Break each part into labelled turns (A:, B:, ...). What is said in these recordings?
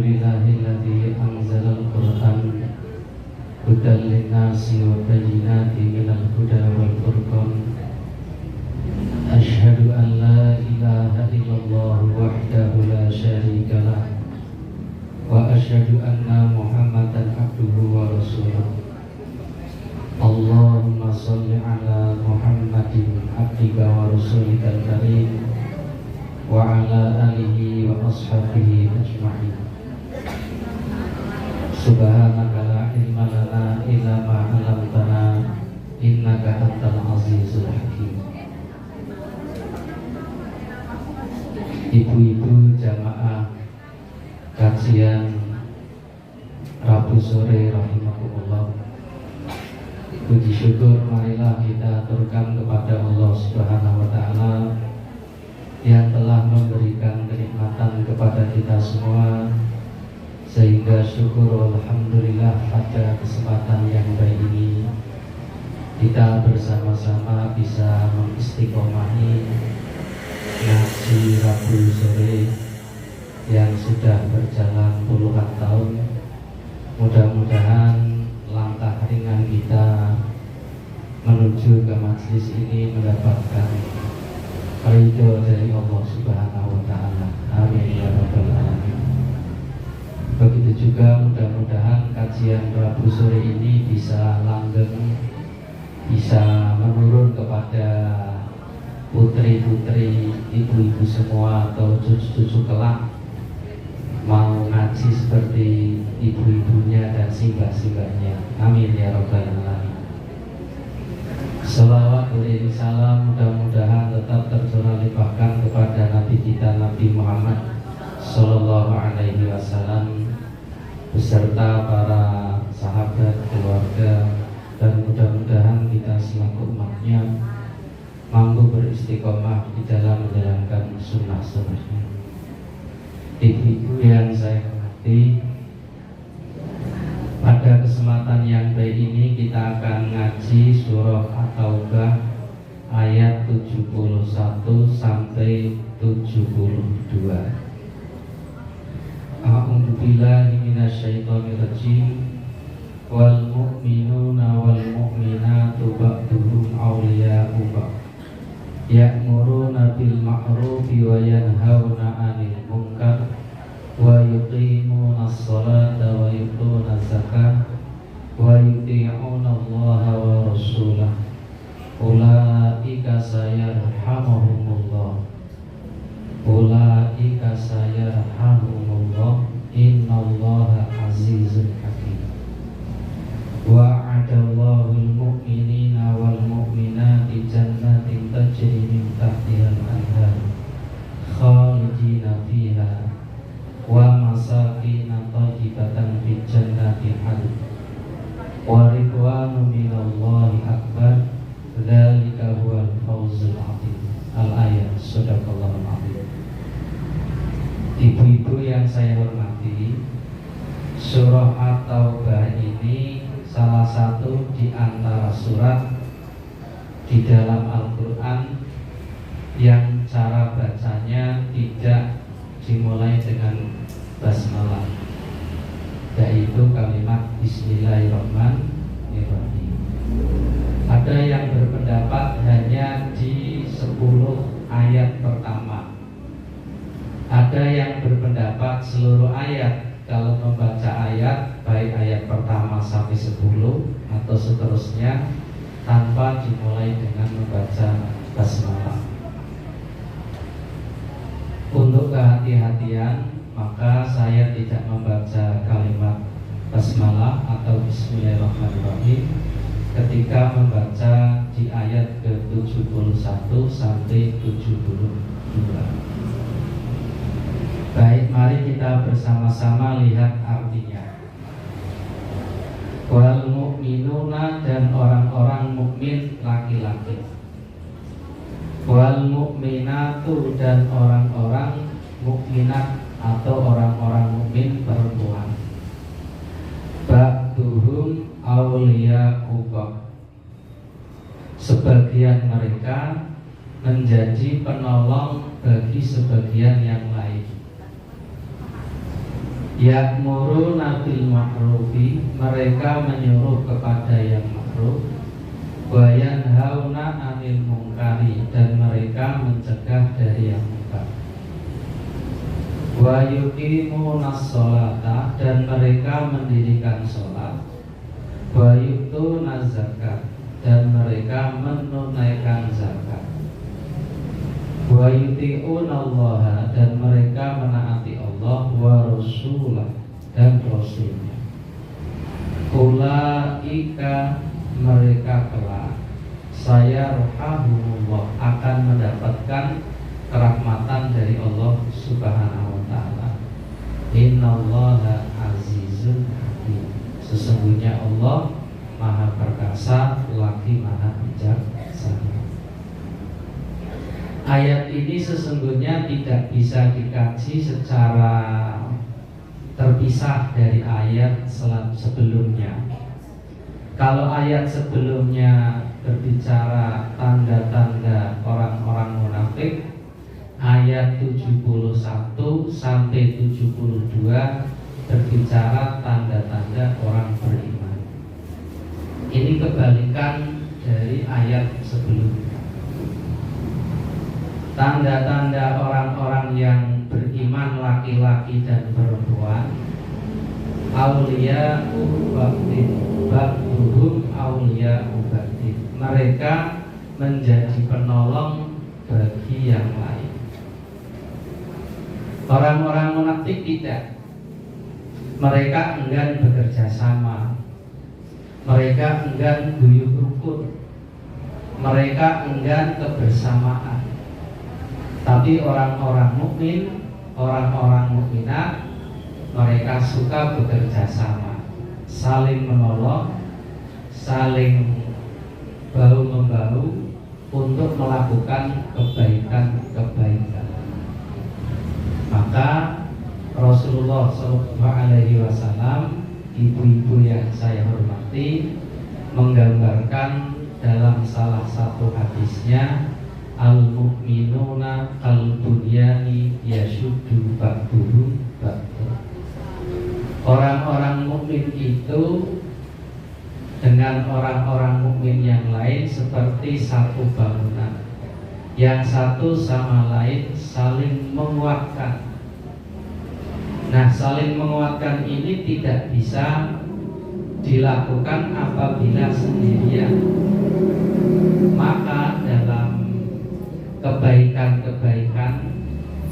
A: Alhamdulillahilladzi anzalal Qur'an hudan linnasi wa bayyinatin minal huda wal furqan. Asyhadu an la ilaha illallah wahdahu la syarika lah wa asyhadu anna Muhammadan abduhu wa rasuluh. Allahumma sholli ala Muhammadin abdika wa rasulikal karim wa ala alihi wa ashabihi ajma'in. Subhanaka la ilma lana illa ma 'allamtana innaka antal azizul hakim. Ibu-ibu jamaah kajian Rabu sore rahimakumullah, puji syukur marilah kita aturkan kepada Allah Subhanahu wa ta'ala yang telah memberikan kenikmatan kepada kita semua, sehingga syukur alhamdulillah pada kesempatan yang baik ini kita bersama-sama bisa mengistiqomahi ngaji Rabu sore yang sudah berjalan puluhan tahun. Mudah-mudahan langkah ringan kita menuju ke majelis ini mendapatkan ridho dari Allah Subhanahu wa ta'ala. Amin ya rabbal alamin. Begitu juga mudah-mudahan kajian Rabu sore ini bisa langgeng, bisa menurun kepada putri-putri, ibu-ibu semua atau cucu-cucu kelak, mau ngaji seperti ibu-ibunya dan simbah-simbahnya. Amin ya rabbal alamin. Salawat beriring salam mudah-mudahan tetap tercurah limpahkan kepada Nabi kita Nabi Muhammad Sallallahu Alaihi Wasallam beserta para sahabat, keluarga, dan mudah-mudahan kita selaku umatnya mampu beristiqomah di dalam menjalankan sunnah-sunnahnya. Ibu-ibu yang saya hormati, pada kesempatan yang baik ini kita akan ngaji surah At-Taubah ayat 71 sampai 72. A'udzu billahi minasyaitonir rajim. Wal mu'minuna wal mu'minatu ba'duhum awliya'u ba'd. Ya'muruna bil ma'rufi wa yanhauna 'anil munkar wa yuqimuna as-salata wa yutuna az-zakata wa yuti'una Allaha wa rasulahu ulaika sayarhamuhumullah innallaha azizun hakim. Wa'adallahul mu'minina wal mu'minati jannatin tajri min tahtihal anhar khalidina fiha wa masakina thayyibatan fi jannati 'adn wa ridwanu minallahi akbar dzalika huwal fawzul 'adzim. Al-ayat. Shadaqallahul 'adzim. Ibu-ibu yang saya hormati, surah At-Taubah ini salah satu di antara surat di dalam Al-Quran yang cara bacanya tidak dimulai dengan basmalah, yaitu kalimat Bismillahirrahmanirrahim. Ada yang berpendapat hanya di 10 ayat pertama. Ada yang berpendapat seluruh ayat, kalau membaca ayat baik ayat pertama sampai 10 atau seterusnya tanpa dimulai dengan membaca basmalah. Untuk kehati-hatian, maka saya tidak membaca kalimat basmalah atau Bismillahirrahmanirrahim ketika membaca di ayat ke-71 sampai 72. Baik, mari kita bersama-sama lihat artinya. Wal mu'minuna, dan orang-orang mukmin laki-laki. Wal mu'minatu, dan orang-orang mukminat atau orang-orang mukmin perempuan. Ba'duhum awliya'u ba'd, sebagian mereka menjadi penolong bagi sebagian yang lain. Ya'muruna bil ma'rufi, mereka menyuruh kepada yang ma'ruf, wa yanhauna 'anil munkari, dan mereka mencegah dari yang munkar. Wa yuqimunas sholata, dan mereka mendirikan sholat. Wa yu'tunaz zakat, dan mereka menunaikan zakat. Wa yuti'unallaha, dan mereka menaati Allah, wa rasulah, dan rasulnya. Ulaika, mereka kelak saya rahimahullah akan mendapatkan kerahmatan dari Allah Subhanahu wa taala. Innallaha azizun hakim, sesungguhnya Allah Maha perkasa lagi Maha bijaksana. Ayat ini sesungguhnya tidak bisa dikaji secara terpisah dari ayat sebelumnya. Kalau ayat sebelumnya berbicara tanda-tanda orang-orang munafik, ayat 71 sampai 72 berbicara tanda-tanda orang beriman. Ini kebalikan dari ayat sebelumnya. Tanda-tanda orang-orang yang beriman laki-laki dan perempuan, auliya ubatin, ba'duhum auliya ubatin, mereka menjadi penolong bagi yang lain. Orang-orang munafik tidak. Mereka enggan bekerja sama, mereka enggan guyup rukun, mereka enggan kebersamaan. Tapi orang-orang mukmin, orang-orang mukminat, mereka suka bekerja sama, saling menolong, saling bahu-membahu untuk melakukan kebaikan-kebaikan. Maka Rasulullah SAW, ibu-ibu yang saya hormati, menggambarkan dalam salah satu hadisnya, al-mu'minuna kal-bunyani yashuddu ba'duhum ba'du. Orang-orang mukmin itu dengan orang-orang mukmin yang lain seperti satu bangunan, yang satu sama lain saling menguatkan. Nah, saling menguatkan ini tidak bisa dilakukan apabila sendirian. Maka dalam kebaikan-kebaikan,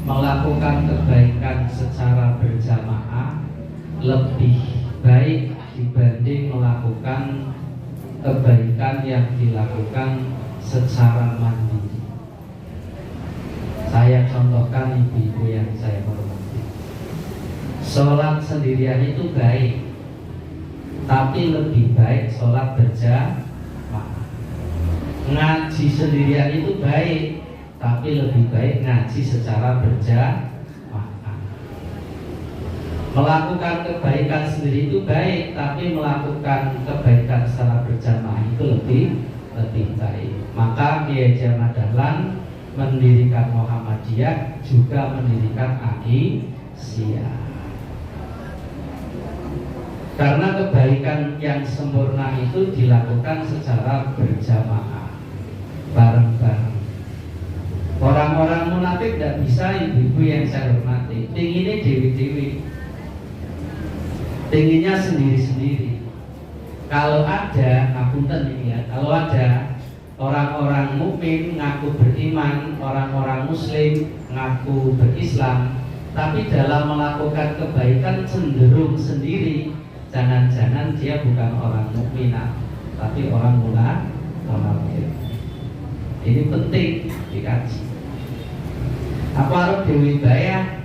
A: melakukan kebaikan secara berjamaah lebih baik dibanding melakukan kebaikan yang dilakukan secara mandiri. Saya contohkan ibu-ibu yang saya hormati. Sholat sendirian itu baik, tapi lebih baik sholat berjamaah. Ngaji sendirian itu baik, tapi lebih baik ngaji secara berjamaah. Melakukan kebaikan sendiri itu baik, tapi melakukan kebaikan secara berjamaah itu lebih baik. Maka Kiai Haji Ahmad Dahlan mendirikan Muhammadiyah, juga mendirikan Aisyah. Karena kebaikan yang sempurna itu dilakukan secara berjamaah, bareng-bareng. Orang-orang munafik tidak bisa, ibu-ibu yang saya hormati, pinginnya dewi-dewi, pinginnya sendiri-sendiri. Kalau ada, ngapunten ini ya, kalau ada orang-orang mukmin ngaku beriman, orang-orang muslim ngaku berislam, tapi dalam melakukan kebaikan cenderung sendiri, jangan-jangan dia bukan orang mukminah, tapi orang munafik. Ini penting dikaji. Apa harus dewi bayar?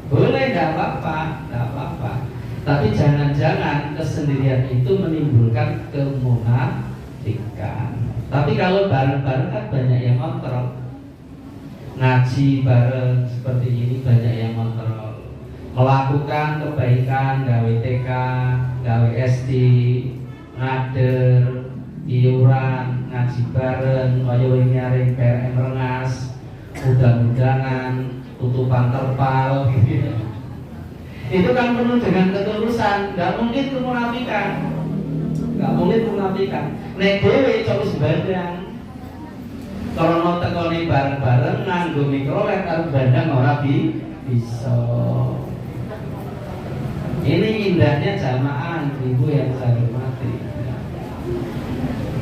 A: Boleh, tidak apa-apa. Tapi jangan-jangan kesendirian itu menimbulkan kemunafikan. Tapi kalau bareng-bareng kan banyak yang kontrol. Ngaji bareng seperti ini banyak yang kontrol. Melakukan kebaikan, gawe TK, gawe SD, ngader, iuran, ngaji bareng, kaya nyaring PRM Rengas, udang-udangan, tutupan terpal gitu. Itu kan penuh dengan ketulusan, nggak mungkin kemunafikan, nggak mungkin kemunafikan. Nek dewe coba sembarang, kalau mau tekoni bareng-bareng nganggo mikrolet harus bandang ora bisa. Ini indahnya jamaah ibu yang saya hormati.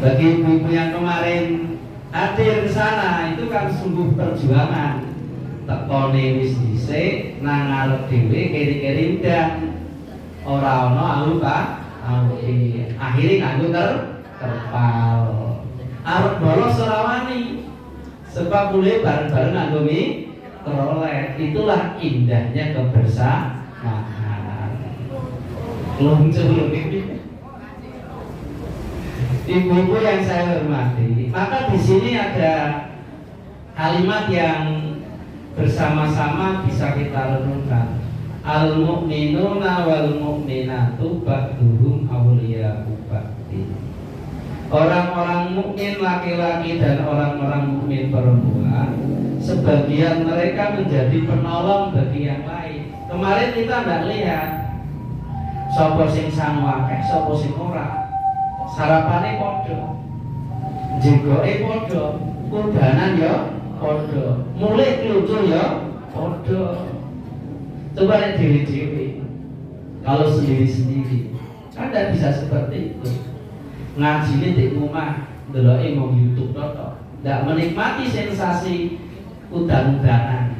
A: Bagi ibu-ibu yang kemarin hadir di sana itu kan sungguh perjuangan. Tekone wis dhisik nang ngarep dhewe keri-keri udan. Ora ana aluki. Akhire nganggo terpal. Arep bolos ora wani. Sebab mulai bareng-bareng nganggo mikrolet. Itulah indahnya kebersamaan. Lucu ini. Ibu-ibu yang saya hormati, maka di sini ada kalimat yang bersama-sama bisa kita renungkan. Al-mu'minuna wal mu'minatu ba'duhum awliya'u ba'din. Orang-orang mukmin laki-laki dan orang-orang mukmin perempuan, sebagian mereka menjadi penolong bagi yang lain. Kemarin kita tidak lihat sapa sing sang wakeh, sapa sing ora. Sarapane podo, jegoke podo, kurbanan ya podo, mulai kelucu ya podo. Coba lihat diri-diri. Kalau sendiri-sendiri kan tidak bisa seperti itu. Ngaji ini di rumah, deloke mau YouTube toto, tidak menikmati sensasi udan-udanan,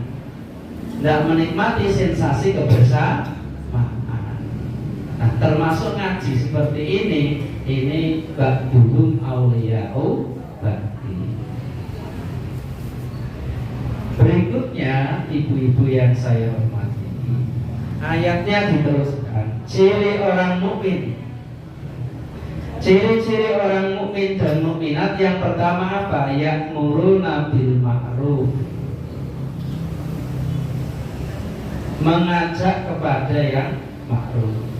A: tidak menikmati sensasi kebersamaan. Nah, termasuk ngaji seperti ini ba'duhum awliya'u ba'din. Berikutnya, ibu-ibu yang saya hormati, ayatnya diteruskan. Ciri orang mukmin. Ciri-ciri orang mukmin dan mukminat yang pertama apa? Ya'muruna bil ma'ruf. Mengajak kepada yang ma'ruf.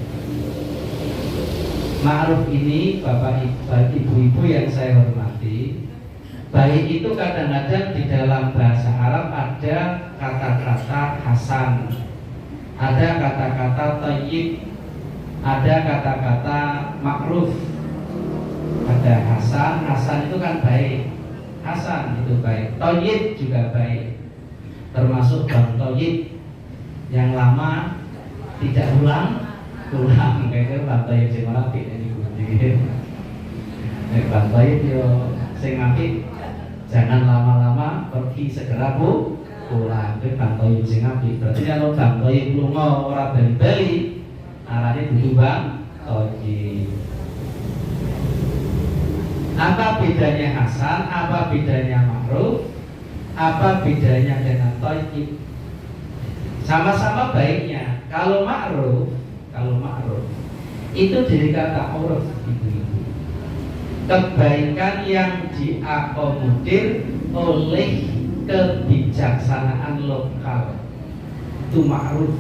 A: Ma'ruf ini Bapak Ibu-ibu yang saya hormati, baik itu kadang-kadang di dalam bahasa Arab ada kata-kata hasan, ada kata-kata thayyib, ada kata-kata ma'ruf. Ada hasan itu kan baik, hasan itu baik, thayyib juga baik, termasuk bang thayyib yang lama tidak ulang kayaknya bantai sing apik ini kuwi. Nek bantai yo sing apik jangan lama-lama pergi segera pulang. Itu bantai sing apik. Berarti kalau bantai lunga ora bali-bali arane dudu bang toji. Apa bedanya hasan? Apa bedanya ma'ruf? Apa bedanya dengan thayyib? Sama-sama baiknya. Kalau ma'ruf itu dari kata uruf, ibu-ibu, kebaikan yang diakomodir oleh kebijaksanaan lokal, itu ma'ruf.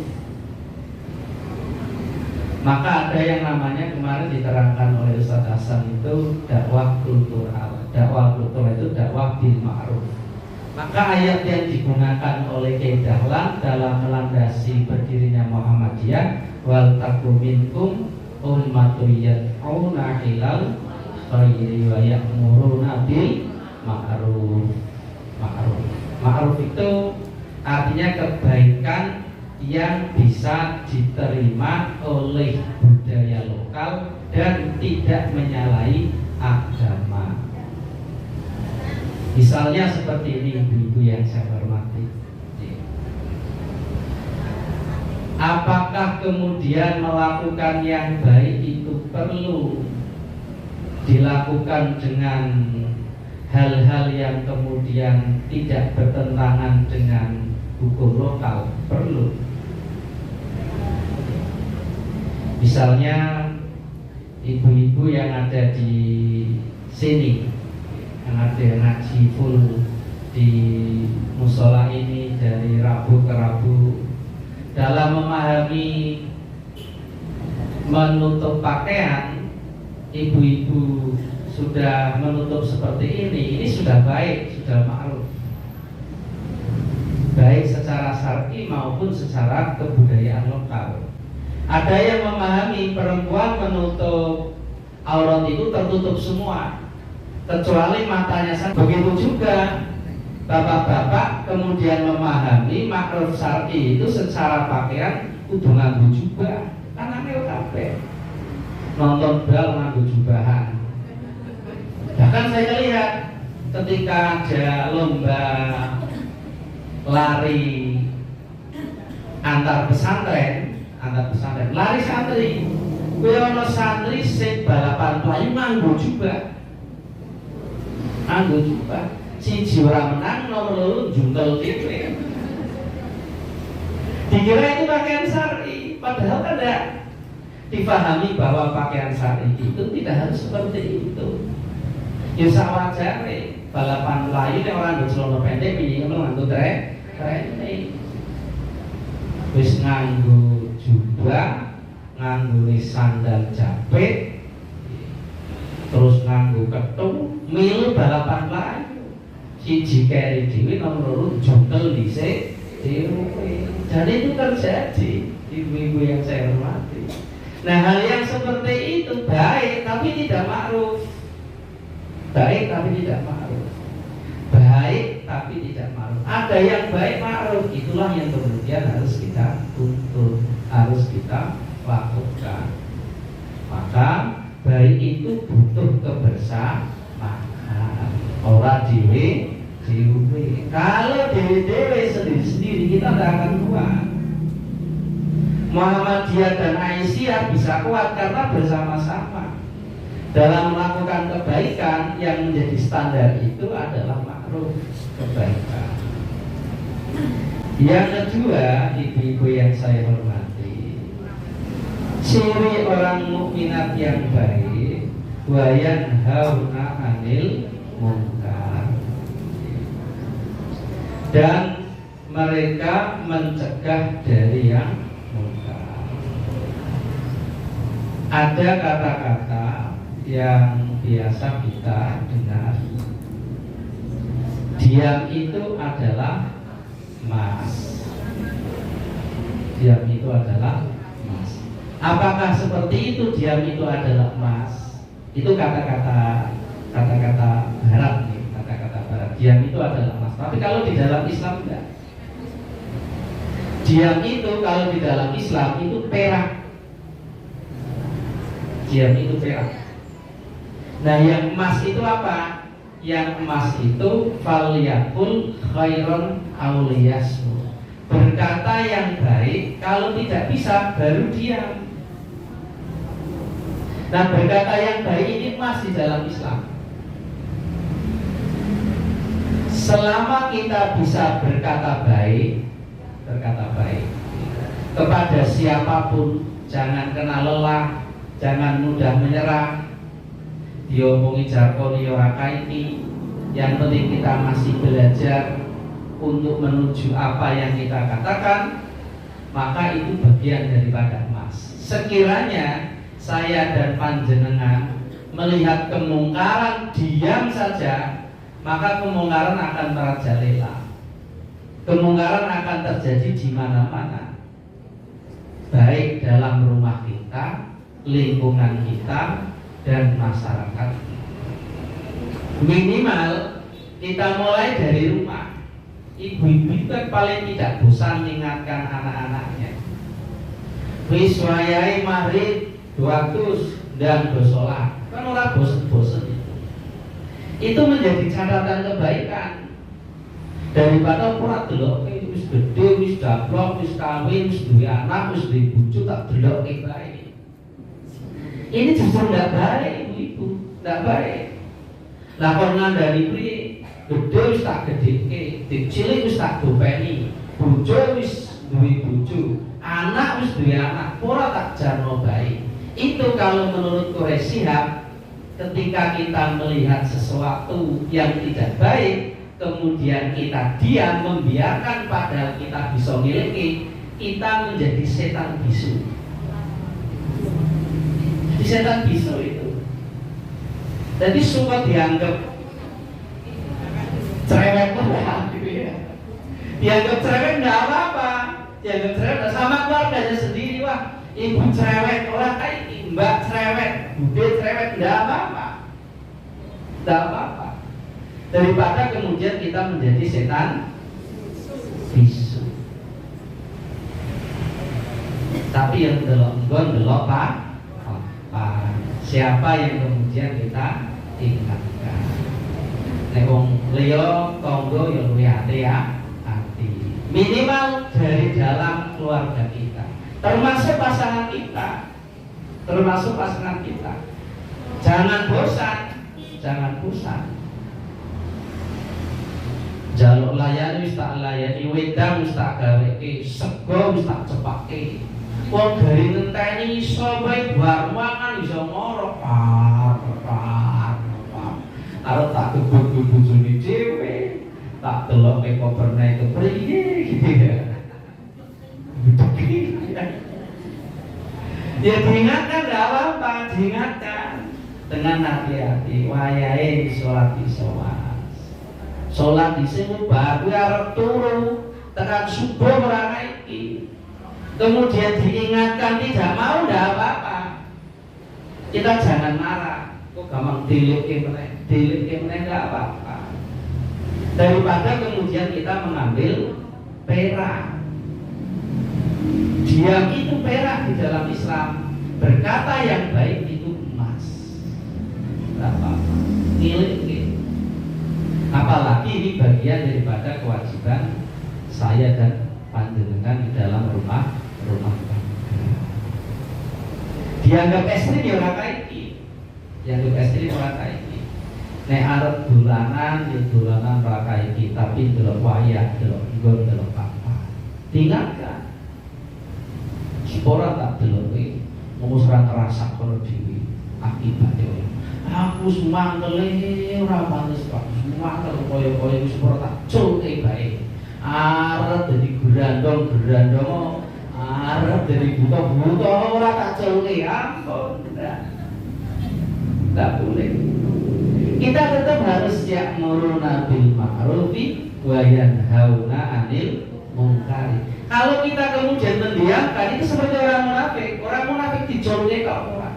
A: Maka ada yang namanya kemarin diterangkan oleh Ustaz Hasan itu dakwah kultural. Dakwah kultural itu dakwah bil ma'ruf. Maka ayat yang digunakan oleh Kiai Dahlan dalam melandasi berdirinya Muhammadiyah, wal takum minkum ummatun yad'una ilal khairi wa ya'muruna bil ma'ruf. Ma'ruf itu artinya kebaikan yang bisa diterima oleh budaya lokal dan tidak menyalahi agama. Misalnya seperti ini ibu-ibu yang saya hormati. Apakah kemudian melakukan yang baik itu perlu dilakukan dengan hal-hal yang kemudian tidak bertentangan dengan hukum lokal? Perlu. Misalnya ibu-ibu yang ada di sini, yang ada ngaji full di musola ini dari Rabu ke Rabu, dalam memahami menutup pakaian, ibu-ibu sudah menutup seperti ini sudah baik, sudah ma'ruf, baik secara syar'i maupun secara kebudayaan lokal. Ada yang memahami perempuan menutup aurat itu tertutup semua kecuali matanya saja. Begitu juga bapak-bapak kemudian memahami makruh syar'i itu secara pakaian kudu nganggo jubah. Kan angel kabeh. Nonton bal nganggo jubahan. Bahkan saya lihat ketika ada lomba lari antar pesantren, lari santri. Kuwi ana santri sing balapan mlayu nganggo jubah. Nganggo jubah. Siji ora menang, nomor loro jungkel dhewe. Dikira itu pakaian syar'i, padahal kan tidak difahami bahwa pakaian syar'i itu tidak harus seperti itu. Ya sawajare balapan mlayu nek ora nggo celana pendek piye nganggo trek. Wis nganggo jubah, nganggo sandal jepit, terus nganggo ketung, milu balapan mlayu. Siji keri dhewe nomor loro jungkel dhisik dhewe. Dan itu terjadi ibu-ibu yang saya hormati. Nah, hal yang seperti itu baik tapi tidak ma'ruf. Baik tapi tidak ma'ruf. Baik tapi tidak ma'ruf. Ada yang baik ma'ruf, itulah yang kemudian harus kita tuntut, harus kita lakukan. Maka baik itu butuh kebersamaan. Ora dhewe. Kalau dewe-dewe sendiri-sendiri kita tidak akan kuat. Muhammadiyah dan Aisyah bisa kuat karena bersama-sama dalam melakukan kebaikan. Yang menjadi standar itu adalah ma'ruf, kebaikan. Yang kedua, ibu-ibu yang saya hormati, ciri orang mukminat yang baik, wa yanhauna 'anil munkar, dan mereka mencegah dari yang munkar. Ada kata-kata yang biasa kita dengar, diam itu adalah mas. Diam itu adalah mas. Apakah seperti itu diam itu adalah mas? Itu kata-kata barat nih, kata-kata barat. Diam itu adalah mas. Tapi kalau di dalam Islam enggak. Diam itu kalau di dalam Islam itu perak. Diam itu perak. Nah, yang emas itu apa? Yang emas itu falyakul khairon auliyasmu. Berkata yang baik, kalau tidak bisa baru diam. Nah, berkata yang baik ini emas di dalam Islam. Selama kita bisa berkata baik kepada siapapun, jangan kena lelah, jangan mudah menyerah. Diomongi jarkoni ora kaiti. Yang penting kita masih belajar untuk menuju apa yang kita katakan, maka itu bagian daripada emas. Sekiranya saya dan panjenengan melihat kemungkaran diam saja, maka kemungkaran akan merajalela. Kemungkaran akan terjadi di mana-mana, baik dalam rumah kita, lingkungan kita, dan masyarakat. Minimal kita mulai dari rumah. Ibu-ibu kan paling tidak bosan mengingatkan anak-anaknya. Wis wayahe maghrib 200 dan bersolat. Kan orang bosen-bosen itu. Itu menjadi catatan kebaikan. Daripada ora delok wis gede, wis dablok, wis kawin, wis duwe anak, wis duwe bojo tak delok bae. Ini justru tidak baik, ibu-ibu, tidak baik. Laporan dari priye, gede wis tak gedeke, cilik wis tak dopeni, bojo wis duwe bojo, anak wis duwe anak, ora tak jarno baik. Itu kalau menurut Quraish Shihab, ketika kita melihat sesuatu yang tidak baik, kemudian kita diam membiarkan padahal kita bisa miliki, kita menjadi setan bisu. Setan bisu itu. Jadi suka dianggap cerewet lah, gitu ya. Dianggap cerewet nggak apa-apa. Dianggap cerewet sama keluarganya sendiri, wah apa-apa. Ibu cerewet, orang kayak mbak cerewet, bude cerewet, tidak apa-apa. Tidak apa-apa. Daripada kemudian kita menjadi setan bisu. Tapi yang delok pak, siapa yang kemudian kita ingatkan? Nek wong liya tangga ya luwih hati. Minimal dari dalam keluarga kita, termasuk pasangan kita. Jangan bosan. Jaluk layani wis tak layani, wedang wis tak gaweke, sego wis tak cepake. Wong gari ngenteni iso wae bar mangan iso ngorok. Arep tak gebuk bojone dhewe, tak delok koperne kepriye gitu ya. Ya diingatkan enggak apa-apa, diingatkan dengan hati-hati. Wayahe sholat di sini baru arep turu tekan subuh ora iki. Kemudian diingatkan tidak mau, enggak apa-apa. Kita jangan marah. Kok gampang dilike meneh enggak apa-apa. Daripada kemudian kita mengambil perak. Diam itu perak di dalam Islam. Berkata yang baik itu emas. Enggak apa-apa. Nilai. Apalagi ini bagian daripada kewajiban saya dan panjenengan di dalam rumah tangga. Dianggap ekstrim ya ora kaiki. Nek arep dolanan ya dolanan ora kaiki, tapi delok wayah, delok apa. Diingatkan. Ora tak delok iki, mung ora terasa kono dhewe akibate. Aku semangkele ora pantes kok. Semangkel kaya wis ora tak culke bae. Arep dadi gerandong, arep dadi buta ora tak culke. Ampun, enggak boleh. Kita tetap harus ya'muruna bil ma'rufi wa yanhauna 'anil munkari. Kalau kita kemudian mendiamkan, itu seperti orang munafik. Orang munafik dicolke kok ora,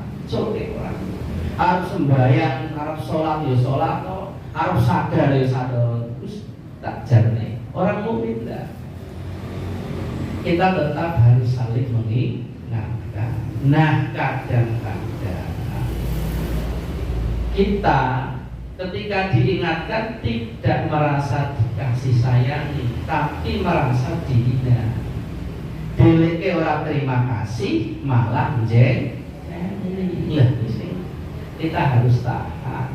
A: Arep sembahyang, arep sholat ya sholat, arep sadar ya sadar. Terus tak jarne. Orang mukmin enggak. Kita tetap harus saling mengingatkan. Nah, kadang-kadang kita ketika diingatkan tidak merasa dikasih sayangi, tapi merasa dihina. Dileke orang terima kasih, malah jeng. Lah, kita harus tahan.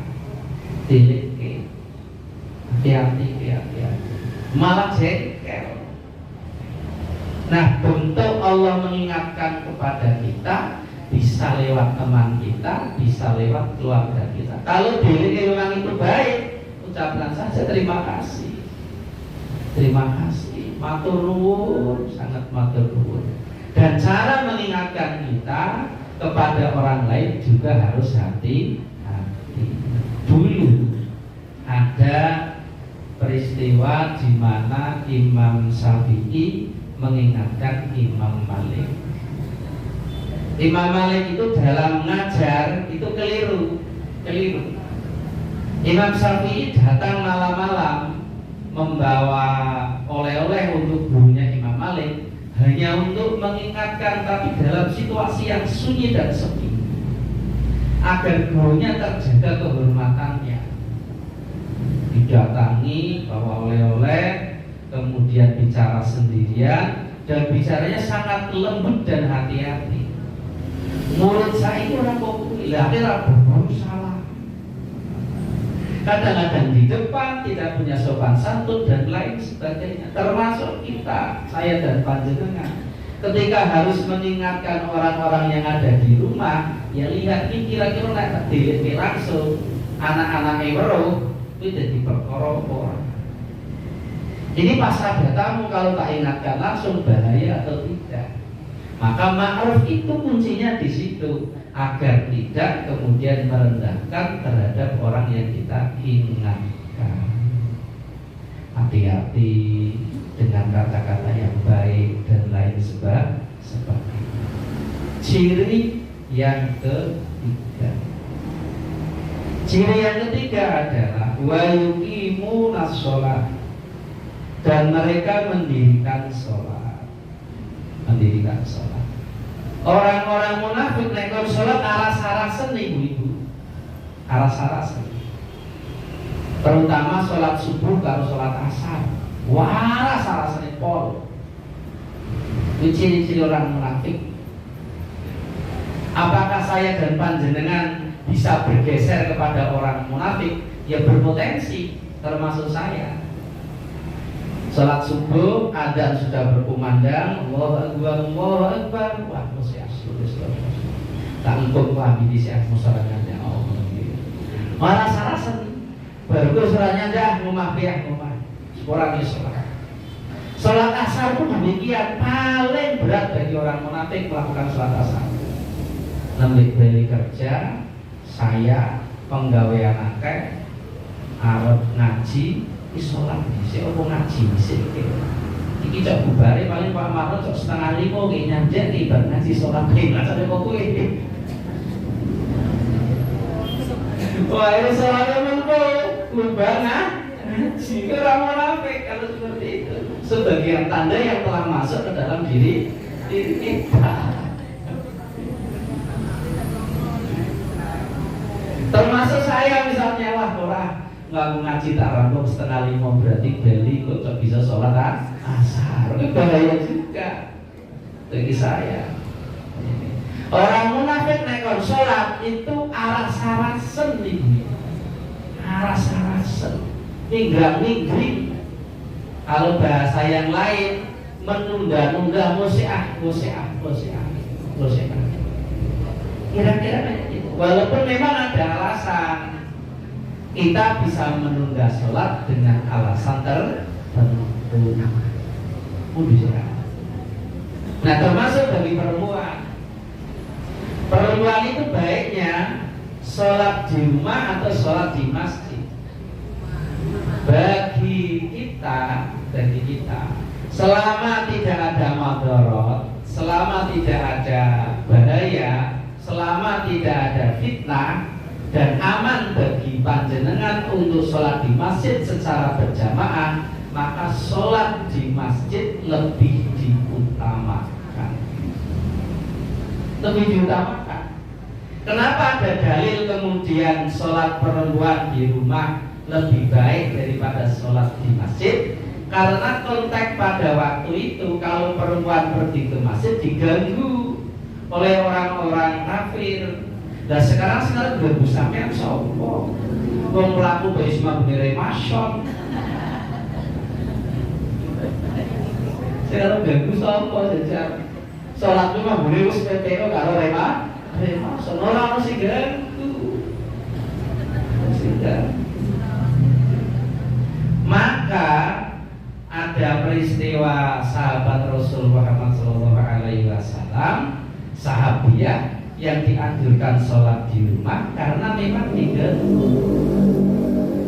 A: Dileke, hati-hati. Malah jengkel. Nah, bentuk Allah mengingatkan kepada kita bisa lewat teman kita, bisa lewat keluarga kita. Kalau diri orang itu baik, ucapkan saja terima kasih. Matur nuwun, sangat matur nuwun. Dan cara mengingatkan kita kepada orang lain juga harus hati-hati. Dulu ada peristiwa di mana Imam Syafi'i mengingatkan Imam Malik. Imam Malik itu dalam mengajar itu keliru. Imam Syafi'i datang malam-malam membawa oleh-oleh untuk gurunya Imam Malik, hanya untuk mengingatkan, tapi dalam situasi yang sunyi dan sepi, agar gurunya terjaga kehormatannya. Didatangi bawa oleh-oleh, kemudian bicara sendirian, dan bicaranya sangat lembut dan hati-hati. Murid saya itu orang kopi, akhirnya berburu salah. Kadang-kadang di depan tidak punya sopan santun dan lain sebagainya. Termasuk kita, saya dan panjenengan, ketika harus mengingatkan orang-orang yang ada di rumah, ya lihat ini kira-kira nak dilihat langsung anak-anak weruh itu jadi perkara apa. Ini pas ada tamu, kalau tak ingatkan langsung bahaya atau tidak. Maka ma'ruf itu kuncinya di situ, agar tidak kemudian merendahkan terhadap orang yang kita ingatkan. Hati-hati dengan kata-kata yang baik dan lain sebagainya. Ciri yang ketiga. Ciri yang ketiga adalah wa yuqimuna shalah, dan mereka mendirikan sholat. Mendirikan sholat. Orang-orang munafik nek kon sholat aras-arasen ibu-ibu. Aras-arasen. Terutama sholat subuh karo sholat asar. Aras-arasen pol. Itu ciri-ciri orang munafik. Apakah saya dan panjenengan bisa bergeser kepada orang munafik? Ya berpotensi, termasuk saya. Salat subuh adzan sudah berkumandang, Allahu Akbar, Allahu Akbar. Wah, mesti asyik. Tak engkau pahami di siap musarannya Allah. Maras-arasan baru suaranya dah rumah pihak rumah. Orang sholat. Sholat asar pun demikian, paling berat bagi orang munafik melakukan sholat asar. Nemlik beli kerja, saya penggawean akeh, arep ngaji. Sholat bisa apa ngaji bisa iki cok bubare paling Pak Marno cok setengah 5 kayak nyanjek nih bar ngaji sholat nih nggak ada kok kue. Wah ini sholatnya mengko banget jika orang munafik kalau seperti itu sebagian tanda yang telah masuk ke dalam diri kita. Termasuk saya misalnya wah nggak ngaji tak rambut setengah 5 berarti beli kok bisa sholat asar. Itu bahaya juga bagi saya. Orang munafik nekon sholat itu aras-arasen nih, aras-arasen, minggang-minggring. Kalau bahasa yang lain menunda-nunda musiah. Kira-kira kayak gitu. Walaupun memang ada alasan. Kita bisa menunda sholat dengan alasan tertentu. Bisa. Nah termasuk bagi perempuan. Perempuan itu baiknya sholat di rumah atau sholat di masjid. Bagi kita, selama tidak ada madharat, selama tidak ada bahaya, selama tidak ada fitnah, dan aman bagi panjenengan untuk sholat di masjid secara berjamaah, maka sholat di masjid lebih diutamakan. Kenapa ada dalil kemudian sholat perempuan di rumah lebih baik daripada sholat di masjid? Karena konteks pada waktu itu kalau perempuan pergi ke masjid diganggu oleh orang-orang kafir. Dan sekarang ganggu sampean sapa? Wong mlaku wis mabene mason. Sekarang ganggu sapa jajar? Salat ku mabene wis PPO karo mason. Ora ono sing ganggu. Maka ada peristiwa sahabat Rasul Muhammad SAW, sahabiah yang dianjurkan sholat di rumah karena memang diganggu.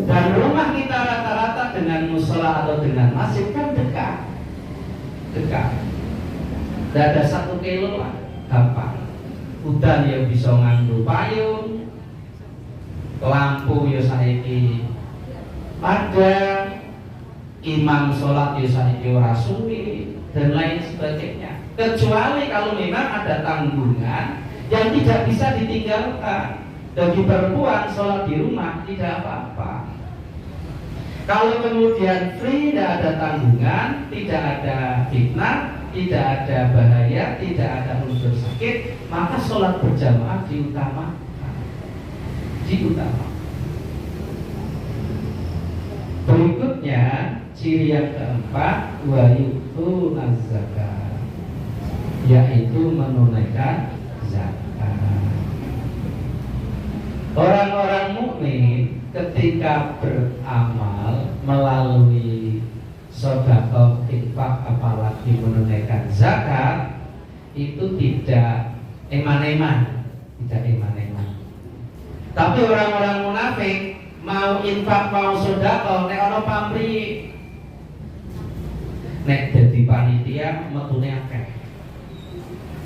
A: Dan rumah kita rata-rata dengan musola atau dengan masjid kan dekat. Tidak ada 1 kilo lah, gampang. Udan ya bisa nganggo payung, lampu ya saiki padang, imam sholat ya saiki ora suwi dan lain sebagainya. Kecuali kalau memang ada tanggungan yang tidak bisa ditinggalkan. Bagi perempuan sholat di rumah tidak apa-apa. Kalau kemudian free, tidak ada tanggungan, tidak ada fitnah, tidak ada bahaya, tidak ada unsur sakit, maka sholat berjamaah diutamakan. Berikutnya ciri yang keempat, wa yu'tuna zakat, yaitu menunaikan zakat. Orang-orang mukmin ketika beramal melalui sedekah, infak, apalagi menunaikan zakat, itu tidak eman-eman. Tapi orang-orang munafik mau infak, mau sedekah, nek ana pamrih, nek dadi panitia metune akeh.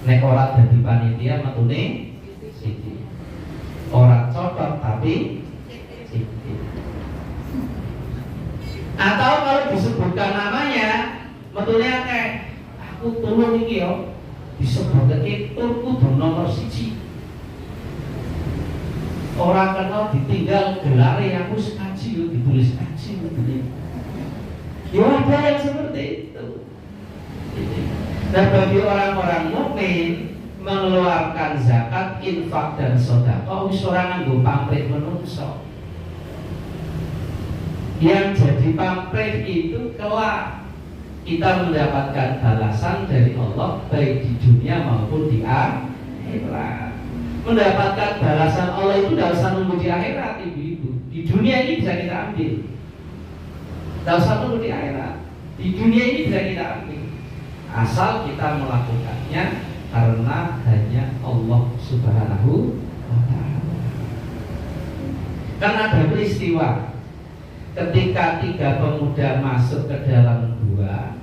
A: Nek ora dadi panitia metune sithik. Ora cocok tapi sithik. Atau kalau disebutkan namanya metune akeh. Aku tulung iki yo disebutake turku nomor 1. Orang kenal ditinggal gelare aku sekaji yo ditulis kaji metune. Ya ada yang seperti itu. Dan bagi orang-orang mukmin mengeluarkan zakat, infak dan sedekah wis ora nganggo pamrih menungso. Yang jadi pamrih itu kelak kita mendapatkan balasan dari Allah baik di dunia maupun di akhirat. Mendapatkan balasan Allah itu tidak usah nunggu di akhirat, ibu-ibu. Di dunia ini bisa kita ambil. Tidak usah nunggu di akhirat. Di dunia ini bisa kita ambil. Asal kita melakukannya karena hanya Allah Subhanahu wa ta'ala. Kan ada peristiwa ketika 3 pemuda masuk ke dalam gua,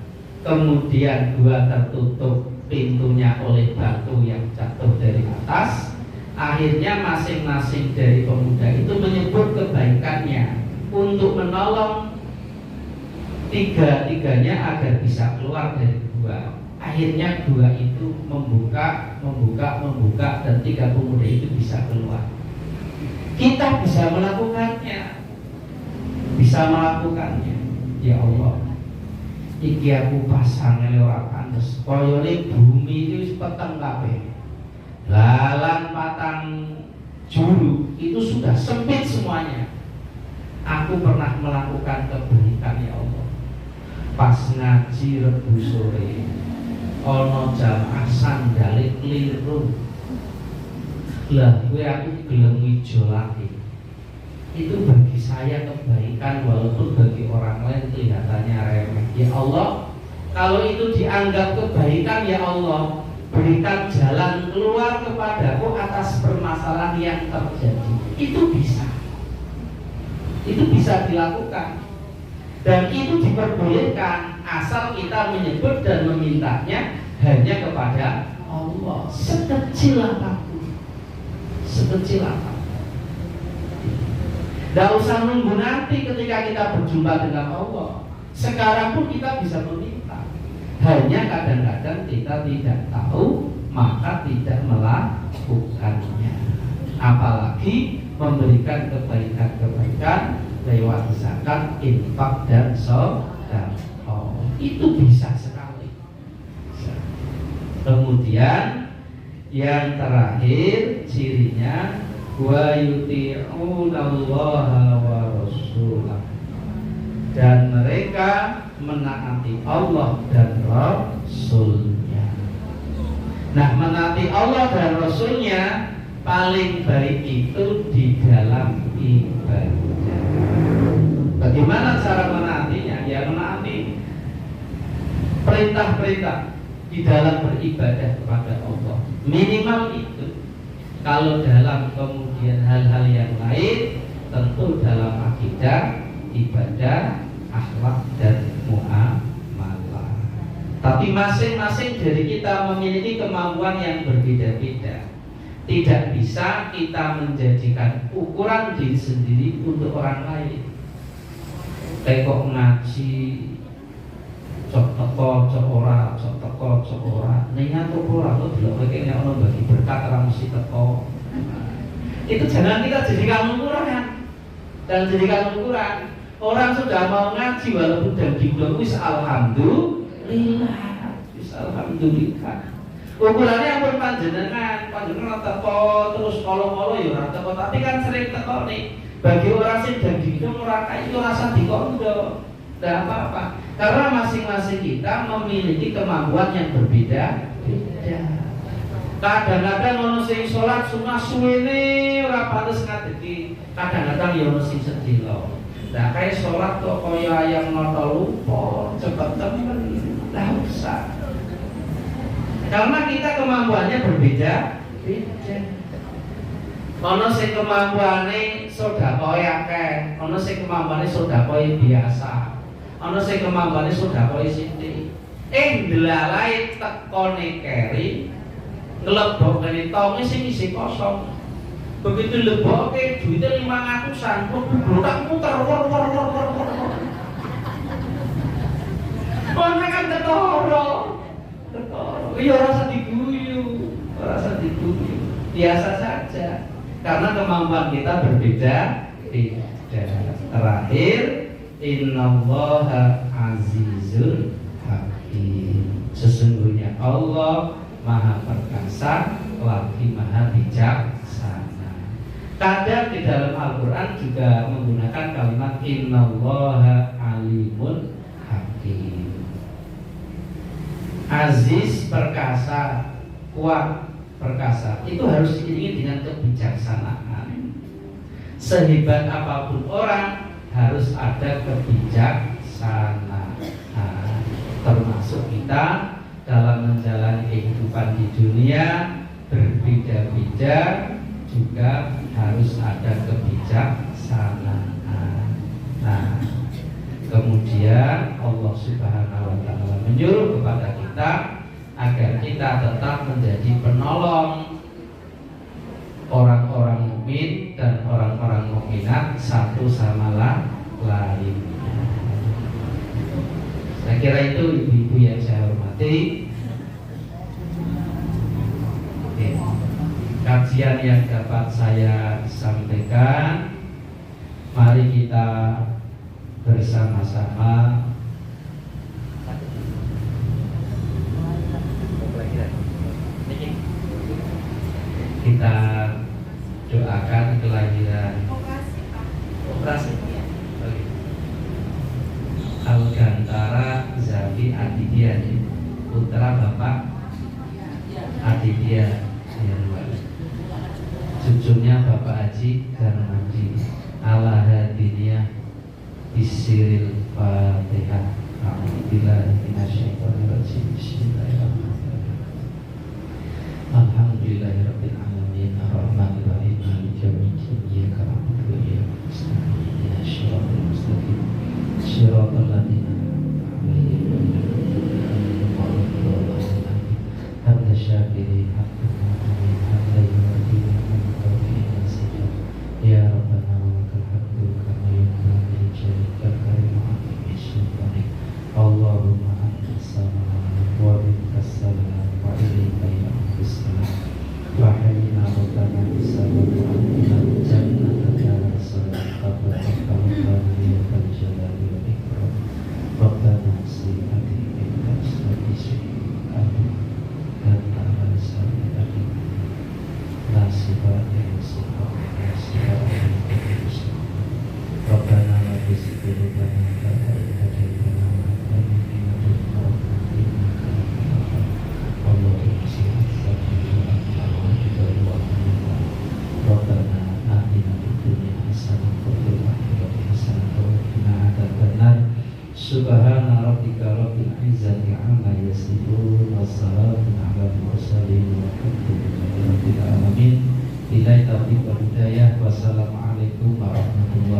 A: kemudian gua tertutup pintunya oleh batu yang jatuh dari atas. Akhirnya masing-masing dari pemuda itu menyebut kebaikannya untuk menolong tiga-tiganya agar bisa keluar dari gua. Akhirnya gua itu membuka dan 3 pemuda itu bisa keluar. Kita bisa melakukannya. Ya Allah, iki aku pasang ora pantes. Koyone bumi itu wis peteng kabeh. Lalan patang juru itu sudah sempit semuanya. Aku pernah melakukan kebaikan ya Allah. Pas ngaji Rebu sore, ono jamaah sandale kliru. Lah gue aku gelem ngijolake. Itu bagi saya kebaikan walaupun bagi orang lain kelihatannya remeh. Ya Allah, kalau itu dianggap kebaikan ya Allah, berikan jalan keluar kepadaku atas permasalahan yang terjadi. Itu bisa dilakukan. Dan itu diperbolehkan asal kita menyebut dan memintanya hanya kepada Allah. Sekecil apapun. Tidak usah nunggu nanti ketika kita berjumpa dengan Allah. Sekarang pun kita bisa meminta. Hanya kadang-kadang kita tidak tahu, maka tidak melakukannya. Apalagi memberikan kebaikan-kebaikan lewat zakat, infak dan sedekah. Itu bisa sekali. Kemudian yang terakhir cirinya wa yuti'unallaha wa rasulah, dan mereka menaati Allah dan Rasulnya. Nah, menaati Allah dan Rasulnya paling baik itu di dalam ibadah. Bagaimana cara menaatinya? Ya menaati perintah-perintah di dalam beribadah kepada Allah. Minimal itu. Kalau dalam kemudian hal-hal yang lain, tentu dalam akidah, ibadah, akhlak dan muamalah. Tapi masing-masing dari kita memiliki kemampuan yang berbeda-beda. Tidak bisa kita menjadikan ukuran diri sendiri untuk orang lain. Tekok ngaji, cok teko, cok ora, cok teko, cok ora. Niat ora kok delok kene ono bagi berkat ora mesti teko. Itu jangan kita jadikan ukuran. Dan jadikan ukuran. Orang sudah mau ngaji walaupun daging belum wis alhamdulillah. Wis alhamdulillah. Ukurannya pun panjenengan teko terus kolo-kolo ya ora teko, tapi kan sering teko nih. Bagi orang sing daging ora kayu rasa dikondo. Tidak apa-apa, karena masing-masing kita memiliki kemampuan yang berbeda-beda. Kadang-kadang ono sing sholat sunah suwene ora pantes ngadeki, kadang-kadang ya ono sing sedilo. Nah, kayak sholat kok kaya ayam noto lupa, cepet temen, tidak usah. Karena kita kemampuannya berbeda-beda. Ono sing kemampuane sedekah akeh, ono sing kemampuane sedekah biasa. Ana sing kemampuane sedekah sithik. Ndelalai tekone keri ngelebok dari tongnya sing isi kosong. Begitu leboknya duitnya 500-an, budak muter mana kan ketoro, iya rasa diguyu, biasa saja, karena kemampuan kita berbeda. Terakhir, innallaha azizun hakim. Sesungguhnya Allah maha perkasa lagi maha bijaksana. Kadang di dalam Al-Quran juga menggunakan kalimat innallaha alimun hakim. Aziz perkasa, kuat perkasa, itu harus diiringi dengan kebijaksanaan. Sehebat apapun orang harus ada kebijaksanaan. Termasuk kita dalam menjalani kehidupan di dunia berbeda-beda juga harus ada kebijaksanaan. Nah, kemudian Allah Subhanahu wa Ta'ala menyuruh kepada kita agar kita tetap menjadi penolong orang-orang mukmin dan orang-orang mukminat satu sama lain. Saya kira itu ibu-ibu yang saya hormati. Oke. Kajian yang dapat saya sampaikan, mari kita bersama-sama kita doakan kelahiran operasi Algantara Zafi Aditya, putra Bapak Aditya, cucunya Bapak Haji Darmadi. Ala hadiniyah bisiril Fatihah. A'udzubillahi minasyaitonir rajim. Bismillahirrahmanirrahim. Alhamdulillahirabbil alamin arrahmanir rahim maliki yaumiddin iyyaka na'budu wa iyyaka nasta'in ihdinas siratal mustaqim siratal ladzina an'amta 'alaihim ghairil maghdubi 'alaihim hamda syakirin hamdan mu'minin hamdan yu'addihi ya Rabbana wa lakal hamdu kama yanbaghi li jalika karimah sultanik. Allahumma antas salam wa minkas salam wa ilaika ya'udus salam wa hayyina rabbana bisalam wa atina jannata daras salam qabla rabbana ya kal jalali wal ikram rabbana sifati minka astabisi amin dan ta'ala sayyidati nasibati Rabbana la tuzigh qulubana ba'da idh hadaytana wa hab lana min ladunka rahmatan innaka antal wahhab. Allahumma shalli ala sayyidina Rabbana atina fid dunya hasanah wa fil akhirati hasanah wa qina adzabannar. Subhana rabbika rabbil izzati amma yasifun wa salamun alal mursalin walhamdulillahi rabbil alamin. Billahi taufiq wal hidayah. Wassalamualaikum warahmatullahi